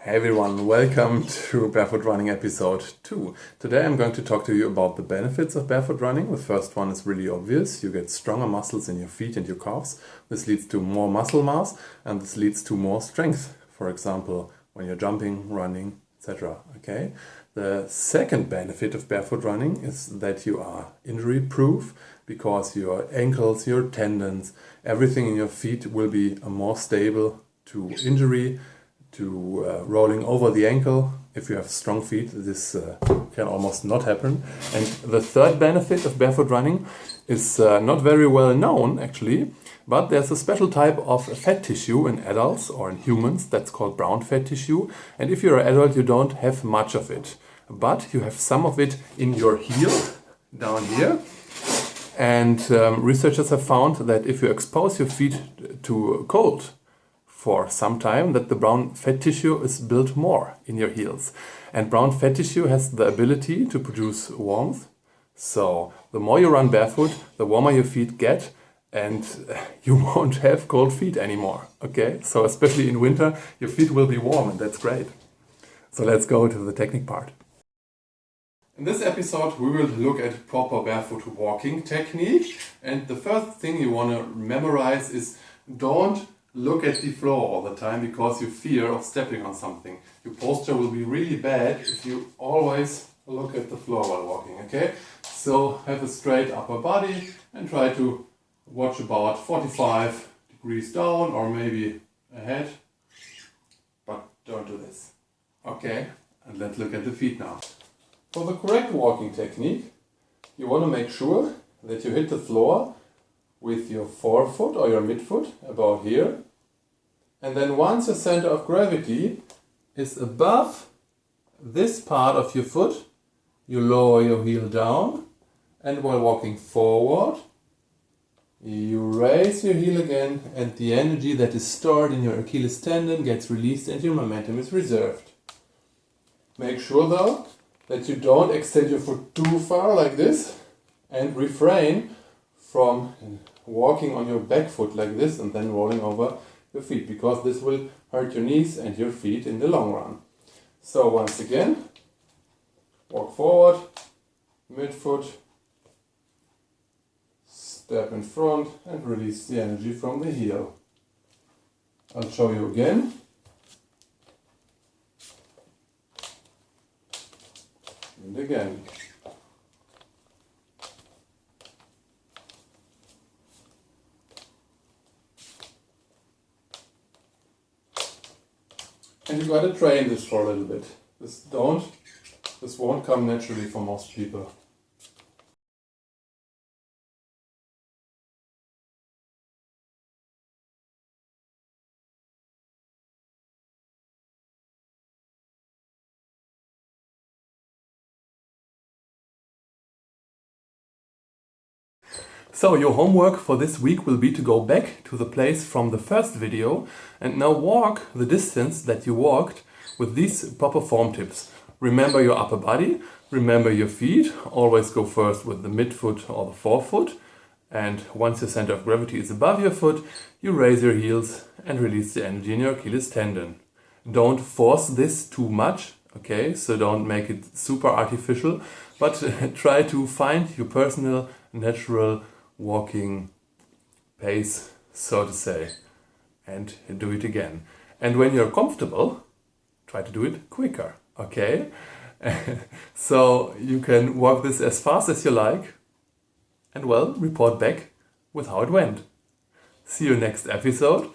Hey everyone, welcome to Barefoot Running episode 2. Today I'm going to talk to you about the benefits of barefoot running. The first one is really obvious. You get stronger muscles in your feet and your calves. This leads to more muscle mass and this leads to more strength. For example, when you're jumping, running, etc. Okay. The second benefit of barefoot running is that you are injury proof because your ankles, your tendons, everything in your feet will be more stable to injury, to rolling over the ankle. If you have strong feet, this can almost not happen. And the third benefit of barefoot running is not very well known actually, but there's a special type of fat tissue in adults or in humans that's called brown fat tissue. And if you're an adult, you don't have much of it, but you have some of it in your heel down here. And researchers have found that if you expose your feet to cold for some time, that the brown fat tissue is built more in your heels. And brown fat tissue has the ability to produce warmth. So the more you run barefoot, the warmer your feet get and you won't have cold feet anymore. Okay, so especially in winter, your feet will be warm and that's great. So let's go to the technique part. In this episode, we will look at proper barefoot walking technique. And the first thing you want to memorize is don't look at the floor all the time because you fear of stepping on something. Your posture will be really bad if you always look at the floor while walking, okay? So have a straight upper body and try to watch about 45 degrees down or maybe ahead, but don't do this. Okay, and let's look at the feet now. For the correct walking technique, you want to make sure that you hit the floor with your forefoot or your midfoot about here. And then once your center of gravity is above this part of your foot, you lower your heel down. And while walking forward, you raise your heel again and the energy that is stored in your Achilles tendon gets released and your momentum is reserved. Make sure though that you don't extend your foot too far like this and refrain from walking on your back foot like this and then rolling over your feet, because this will hurt your knees and your feet in the long run. So once again, walk forward, midfoot, step in front and release the energy from the heel. I'll show you again. And again. And you gotta train this for a little bit. This won't come naturally for most people. So your homework for this week will be to go back to the place from the first video and now walk the distance that you walked with these proper form tips. Remember your upper body, remember your feet, always go first with the midfoot or the forefoot, and once your center of gravity is above your foot, you raise your heels and release the energy in your Achilles tendon. Don't force this too much, okay, so don't make it super artificial, but try to find your personal, natural walking pace, so to say, and do it again. And when you're comfortable, try to do it quicker, okay? So you can walk this as fast as you like and well, report back with how it went. See you next episode.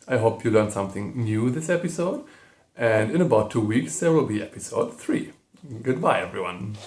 I hope you learned something new this episode, and in about 2 weeks there will be episode 3. Goodbye everyone.